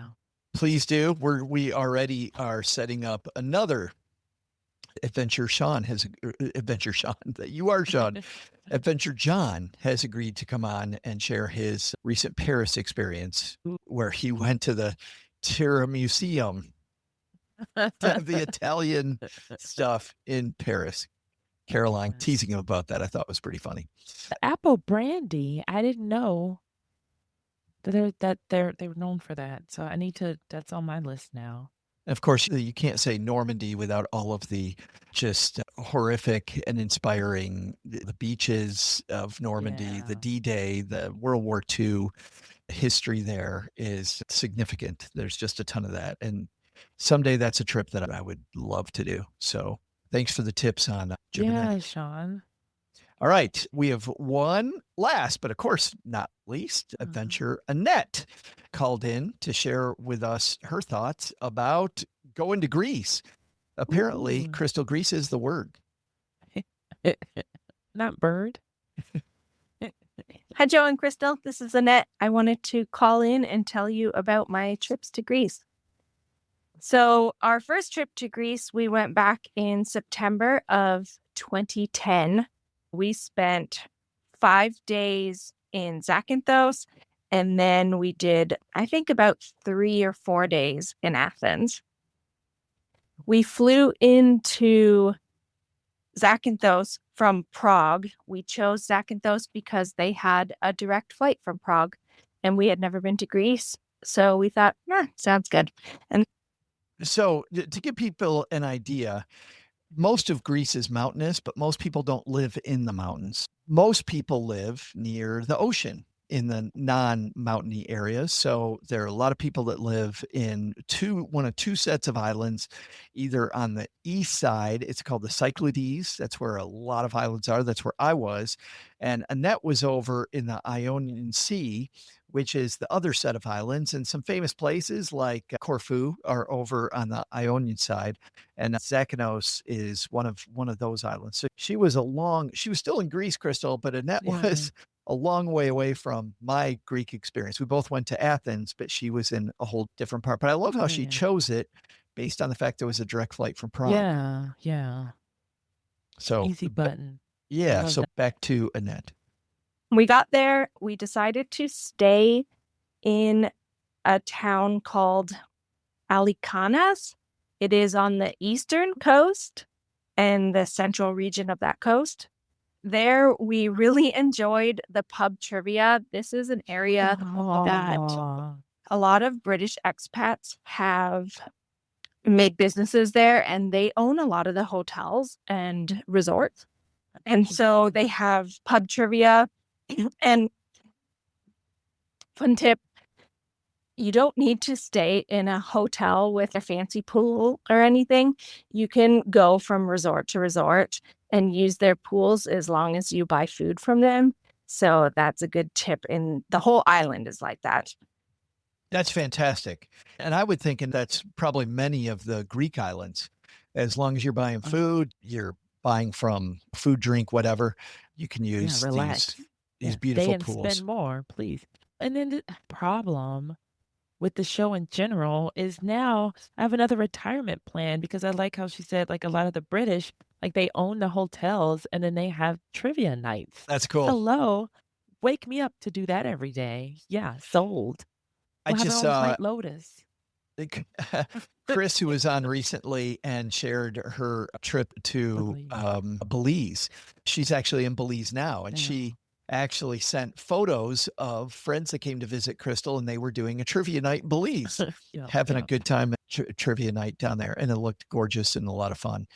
Please do. We already are setting up another Adventure Sean that you are Sean. Adventure John has agreed to come on and share his recent Paris experience where he went to the Tiramisu, the Italian stuff in Paris. Caroline teasing him about that, I thought was pretty funny. The apple brandy, I didn't know that they were known for that. So I need to. That's on my list now. And of course, you can't say Normandy without all of the just horrific and inspiring the beaches of Normandy, the Yeah. D-Day, the World War II history there is significant. There's just a ton of that. And someday that's a trip that I would love to do. So thanks for the tips on Gemini. Yeah, Sean. All right. We have one last, but of course not least, Adventure Annette called in to share with us her thoughts about going to Greece. Apparently, Ooh. Crystal, Greece is the word. Not bird. Hi, Joe and Crystal. This is Annette. I wanted to call in and tell you about my trips to Greece. So, our first trip to Greece, we went back in September of 2010. We spent 5 days in Zakynthos, and then we did, I think, about 3 or 4 days in Athens. We flew into Zakynthos from Prague. We chose Zakynthos because they had a direct flight from Prague, and we had never been to Greece. So we thought, sounds good. And So to give people an idea, most of Greece is mountainous, but most people don't live in the mountains. Most people live near the ocean in the non-mountainy areas. So there are a lot of people that live in one of two sets of islands, either on the east side, it's called the Cyclades. That's where a lot of islands are. That's where I was. And Annette was over in the Ionian Sea, which is the other set of islands. And some famous places like Corfu are over on the Ionian side. And Zakynthos is one of those islands. So she was still in Greece, Crystal, but Annette Yeah. was a long way away from my Greek experience. We both went to Athens, but she was in a whole different part. But I love how she Yeah. chose it based on the fact there was a direct flight from Prague. Yeah. Yeah. So Easy button. yeah, love so that. back to Annette. we got there. We decided to stay in a town called Alicanas. It is on the eastern coast and the central region of that coast. There, we really enjoyed the pub trivia. This is an area that Aw. a lot of British expats have made businesses there, and they own a lot of the hotels and resorts. And so they have pub trivia. And fun tip, you don't need to stay in a hotel with a fancy pool or anything. You can go from resort to resort and use their pools as long as you buy food from them. So that's a good tip. And the whole island is like that. That's fantastic. And I would think, and that's probably many of the Greek islands, as long as you're buying food, you're buying from food, drink, whatever, you can use relax. these Stay beautiful and pools. spend more, please. And then the problem with the show in general is now I have another retirement plan because I like how she said, like, a lot of the British, like, they own the hotels and then they have trivia nights. That's cool. Hello. Wake me up to do that every day. Yeah, sold. I We'll have just our own saw White Lotus. Chris, who was on recently and shared her trip to Belize. She's actually in Belize now, and Yeah. she actually sent photos of friends that came to visit Crystal, and they were doing a trivia night in Belize, having a good time at trivia night down there, and it looked gorgeous and a lot of fun.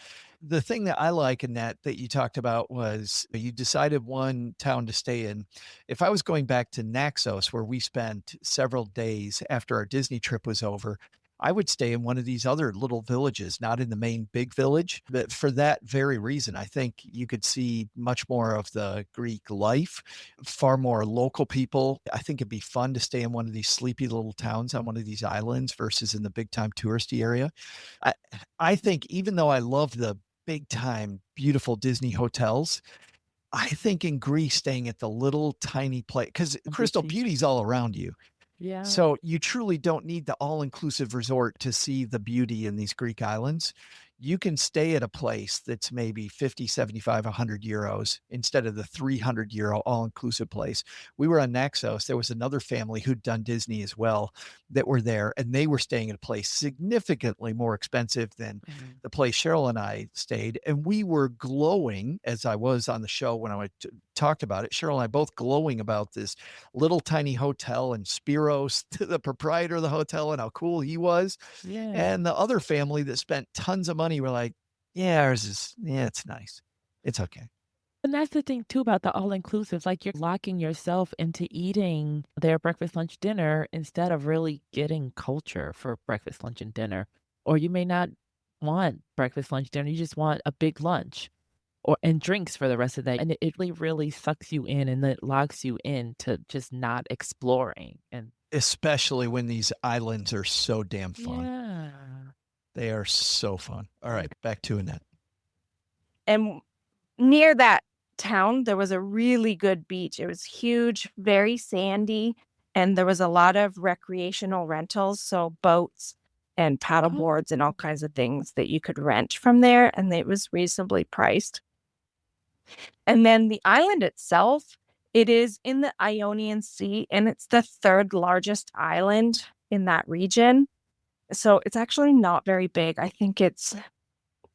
The thing that I like in that you talked about was you decided one town to stay in. If I was going back to Naxos, where we spent several days after our Disney trip was over, I would stay in one of these other little villages, not in the main big village. But for that very reason, I think you could see much more of the Greek life, far more local people. I think it'd be fun to stay in one of these sleepy little towns on one of these islands versus in the big time touristy area. I think even though I love the big time, beautiful Disney hotels, I think in Greece, staying at the little tiny place, because Crystal, beauty's all around you. Yeah. So you truly don't need the all-inclusive resort to see the beauty in these Greek islands. You can stay at a place that's maybe 50, 75, 100 euros instead of the 300 euro all-inclusive place. We were on Naxos. There was another family who'd done Disney as well that were there, and they were staying at a place significantly more expensive than the place Cheryl and I stayed. And we were glowing, as I was on the show when I talked about it, Cheryl and I both glowing about this little tiny hotel and Spiros, the proprietor of the hotel, and how cool he was. Yeah. And the other family that spent tons of money were like, yeah, ours is, yeah, it's nice. It's okay. And that's the thing too about the all-inclusive, like you're locking yourself into eating their breakfast, lunch, dinner instead of really getting culture for breakfast, lunch, and dinner. Or you may not want breakfast, lunch, dinner. You just want a big lunch and drinks for the rest of the day. And it really sucks you in and it locks you into just not exploring. And especially when these islands are so damn fun. yeah. They are so fun. All right, back to Annette. And near that town, there was a really good beach. It was huge, very sandy, and there was a lot of recreational rentals, so boats and paddle boards and all kinds of things that you could rent from there, and it was reasonably priced. And then the island itself, it is in the Ionian Sea, and it's the third largest island in that region. So it's actually not very big. I think it's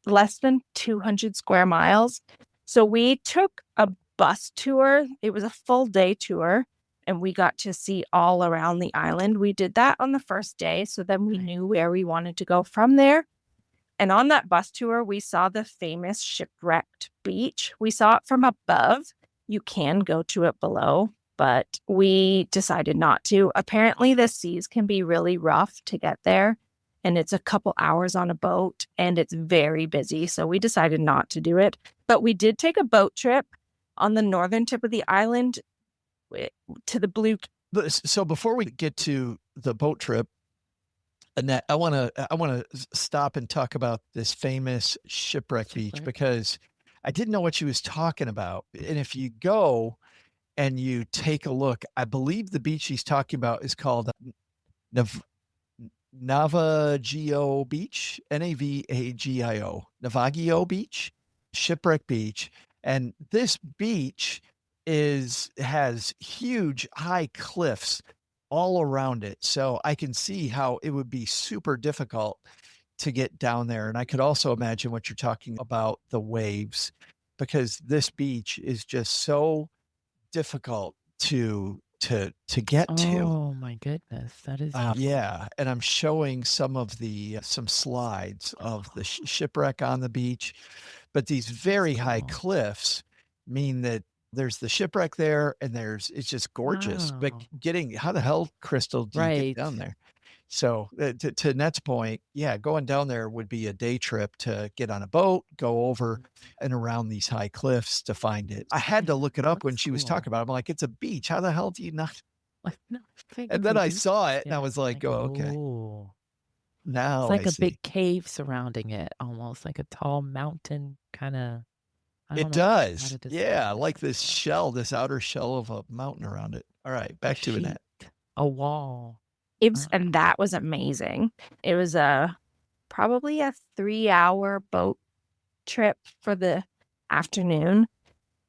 less than 200 square miles. So we took a bus tour. It was a full day tour, and we got to see all around the island. We did that on the first day, so then we knew where we wanted to go from there. And on that bus tour, we saw the famous shipwrecked beach. We saw it from above. You can go to it below, but we decided not to. Apparently, the seas can be really rough to get there, and it's a couple hours on a boat, and it's very busy. So we decided not to do it. But we did take a boat trip on the northern tip of the island to the blue. So before we get to the boat trip, Annette, I want to stop and talk about this famous shipwreck beach, because I didn't know what she was talking about. And if you go and you take a look, I believe the beach she's talking about is called Navajo Beach, Navagio, Navajo Beach, Shipwreck Beach. And this beach has huge high cliffs all around it. So I can see how it would be super difficult to get down there. And I could also imagine what you're talking about, the waves, because this beach is just so difficult to get to. Oh my goodness, that is Yeah, and I'm showing some of the some slides of the shipwreck on the beach, but these very high cool. cliffs mean that there's the shipwreck there, and it's just gorgeous. But Wow. how the hell, Crystal, do you get down Right. there? So to Net's point, yeah, going down there would be a day trip to get on a boat, go over and around these high cliffs to find it. I had to look it up when That's she was talking cool. about it. I'm like, it's a beach. How the hell do you not? Like, no, And then technically I beach. saw it and I Yeah. was like, oh, okay. Oh. It's Now like I a big see. cave surrounding it, almost like a tall mountain kind of. I It don't know how to does. describe Yeah, it. like this outer shell of a mountain around it. All right, A back to sheet, Annette. a wall. And that was amazing. It was probably a 3-hour boat trip for the afternoon.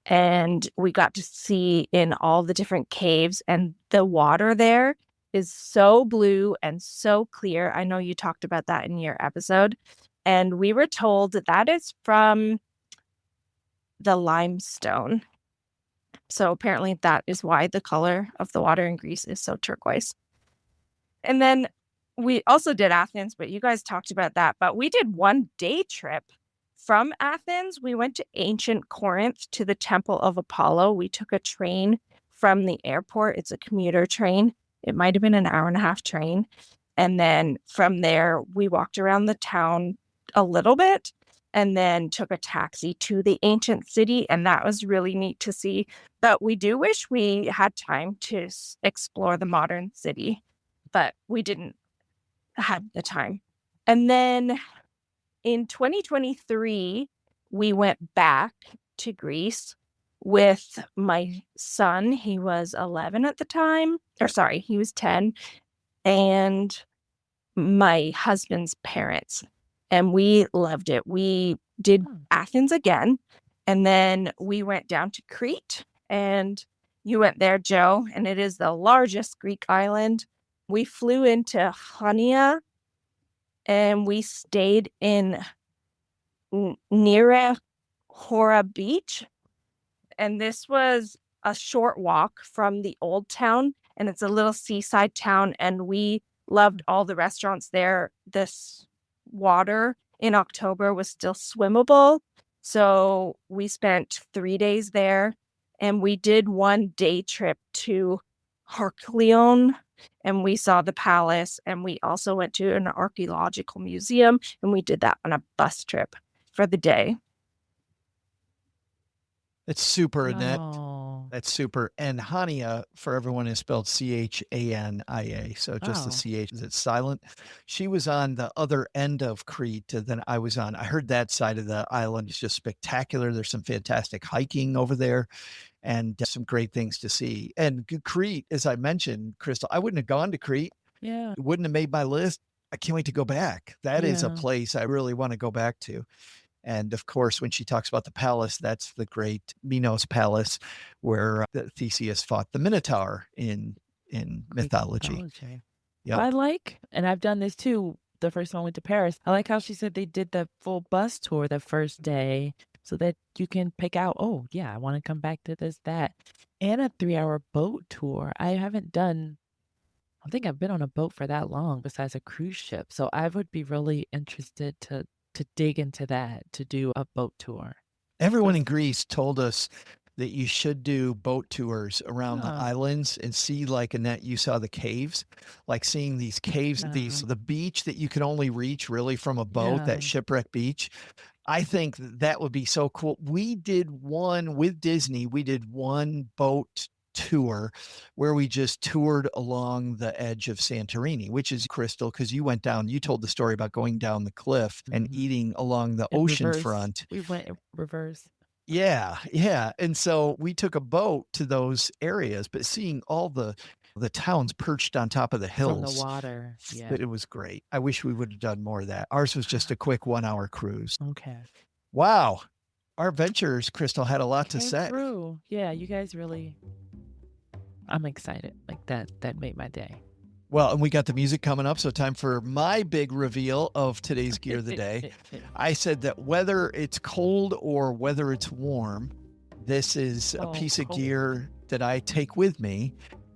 And we got to see in all the different caves, and the water there is so blue and so clear. I know you talked about that in your episode. And we were told that is from the limestone. So apparently that is why the color of the water in Greece is so turquoise. And then we also did Athens, but you guys talked about that. But we did one day trip from Athens. We went to ancient Corinth to the Temple of Apollo. We took a train from the airport. It's a commuter train. It might have been an hour and a half train. And then from there, we walked around the town a little bit and then took a taxi to the ancient city. And that was really neat to see. But we do wish we had time to explore the modern city, but we didn't have the time. And then in 2023, we went back to Greece with my son. He was 11 at the time, or sorry, he was 10, and my husband's parents. And we loved it. We did Athens again, and then we went down to Crete, and you went there, Joe, and it is the largest Greek island. We flew into Hania, and we stayed in Nira Hora Beach. And this was a short walk from the old town, and it's a little seaside town, and we loved all the restaurants there. This water in October was still swimmable, so we spent 3 days there, and we did one day trip to Herculaneum, and we saw the palace, and we also went to an archaeological museum, and we did that on a bus trip for the day. It's super, Annette. Oh. That's super. And Hania, for everyone, is spelled Chania. So just the Oh. CH, it's silent. She was on the other end of Crete than I was on. I heard that side of the island is just spectacular. There's some fantastic hiking over there and some great things to see. And Crete, as I mentioned, Crystal, I wouldn't have gone to Crete. Yeah. It wouldn't have made my list. I can't wait to go back. That is a Yeah. place I really want to go back to. And of course, when she talks about the palace, that's the great Minos Palace, where Theseus fought the Minotaur in Greek mythology. mythology. Yep. I like, and I've done this too. The first one went to Paris. I like how she said they did the full bus tour the first day so that you can pick out, oh, yeah, I want to come back to this, that. And a 3-hour boat tour. I don't think I've been on a boat for that long besides a cruise ship. So I would be really interested to dig into that, to do a boat tour. Everyone in Greece told us that you should do boat tours around the Huh. islands and see, like Annette, you saw the caves, like seeing these caves, the beach that you can only reach really from a boat, Yeah. that shipwreck beach. I think that would be so cool. We did one with Disney. We did one boat tour where we just toured along the edge of Santorini, which is Crystal, because you went down, you told the story about going down the cliff and Mhm. eating along the In ocean reverse. front. We went in reverse. Yeah, yeah. And so we took a boat to those areas, but seeing all the towns perched on top of the From the hills, water. Yeah. it was great. I wish we would have done more of that. Ours was just a quick 1-hour cruise. Okay. Wow. Our adventures, Crystal, had a lot to Came say. through. Yeah, you guys really. I'm excited. Like that made my day. Well, and we got the music coming up, so time for my big reveal of today's gear of the day. I said that whether it's cold or whether it's warm, this is a piece of gear that I take with me.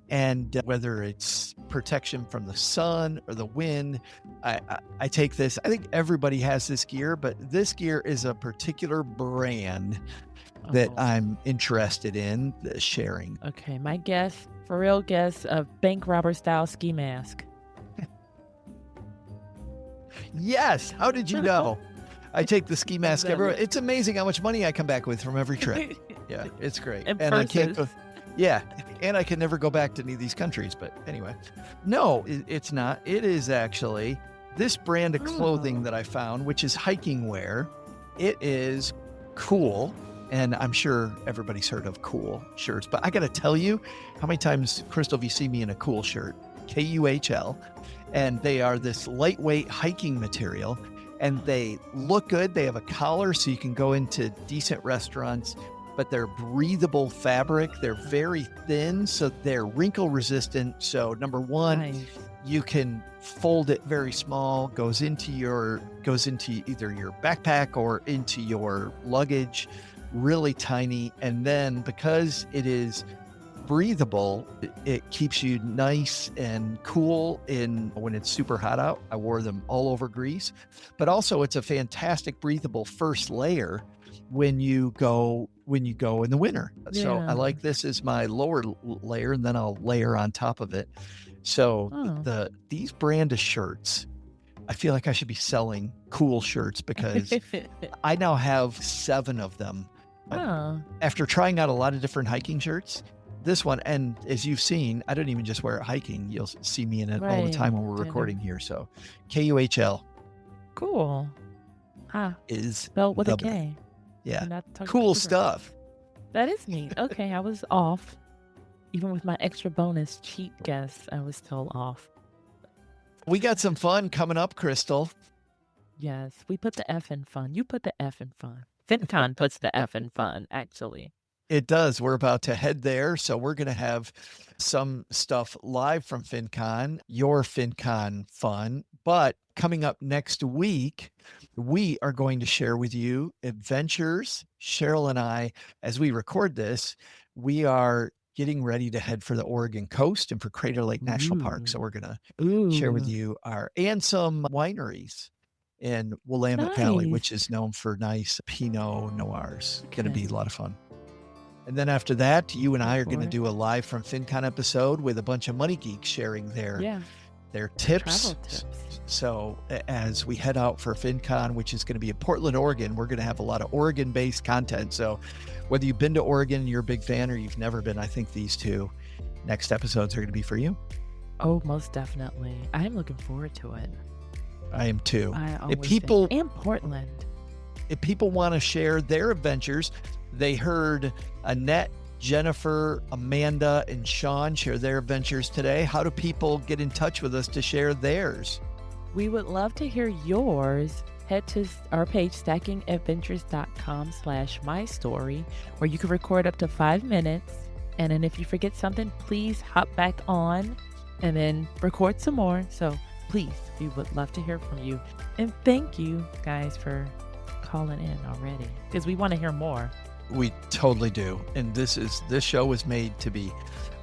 And whether it's protection from the sun or the wind, I take this. I think everybody has this gear, but this gear is a particular brand that I'm interested in sharing. Okay, my guess, for real guess, a bank robber style ski mask. Yes. How did you know? I take the ski mask everywhere. It's amazing how much money I come back with from every trip. Yeah, it's great. And I can't purses. go. Yeah, and I can never go back to any of these countries. But anyway, no, it's not. It is actually this brand of clothing that I found, which is hiking wear. It is cool. And I'm sure everybody's heard of cool shirts, but I got to tell you, how many times, Crystal, have you seen me in a cool shirt? KUHL. And they are this lightweight hiking material, and they look good. They have a collar so you can go into decent restaurants, but they're breathable fabric. They're very thin, so they're wrinkle resistant. So number one, Nice. you can fold it very small, goes into either your backpack or into your luggage, really tiny. And then because it is breathable, it keeps you nice and cool when it's super hot out. I wore them all over Greece, but also it's a fantastic breathable first layer when you go in the winter. So I Yeah. like this as my lower layer, and then I'll layer on top of it. So these brand of shirts, I feel like I should be selling cool shirts because I now have 7 of them. After trying out a lot of different hiking shirts, this one, and as you've seen, I don't even just wear it hiking. You'll see me in it all the time when we're recording here. So KUHL Cool. is Spelled with the a K. Yeah. I'm not talking Cool super. stuff. That is neat. Okay, I was off. Even with my extra bonus cheat guess, I was still off. We got some fun coming up, Crystal. Yes, we put the F in fun. You put the F in fun. FinCon puts the F in fun, actually. It does. We're about to head there. So we're going to have some stuff live from FinCon, your FinCon fun. But coming up next week, we are going to share with you adventures. Cheryl and I, as we record this, we are getting ready to head for the Oregon coast and for Crater Lake National Park. So we're going to share with you and some wineries in Willamette Valley, which is known for nice Pinot Noirs. Going to be a lot of fun. And then after that, you and I are going to do a live from FinCon episode with a bunch of money geeks sharing their tips. Travel tips. So as we head out for FinCon, which is going to be in Portland, Oregon, we're going to have a lot of Oregon-based content. So whether you've been to Oregon, you're a big fan, or you've never been, I think these 2 next episodes are going to be for you. Oh, most definitely. I am looking forward to it. I am too. And Portland. If people want to share their adventures, they heard Annette, Jennifer, Amanda, and Sean share their adventures today. How do people get in touch with us to share theirs? We would love to hear yours. Head to our page, stackingadventures.com/mystory, where you can record up to 5 minutes. And then if you forget something, please hop back on and then record some more. So please, we would love to hear from you. And thank you guys for calling in already, because we want to hear more. We totally do. And this show was made to be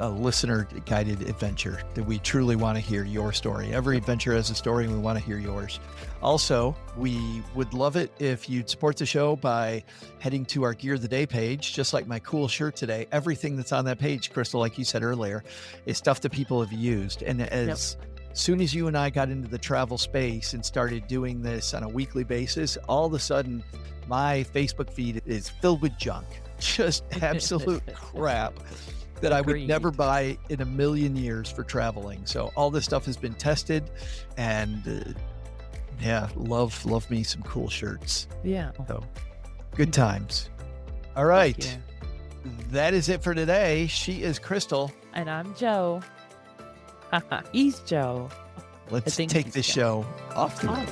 a listener guided adventure, that we truly want to hear your story. Every adventure has a story, and we want to hear yours. Also, we would love it if you'd support the show by heading to our Gear of the Day page, just like my cool shirt today. Everything that's on that page, Crystal, like you said earlier, is stuff that people have used. And as soon as you and I got into the travel space and started doing this on a weekly basis, all of a sudden my Facebook feed is filled with junk, just absolute crap that I would never buy in a million years for traveling. So all this stuff has been tested, and love me some cool shirts. Yeah. So good times. All right. That is it for today. She is Crystal. And I'm Joe. He's Joe. Let's take this show off the road.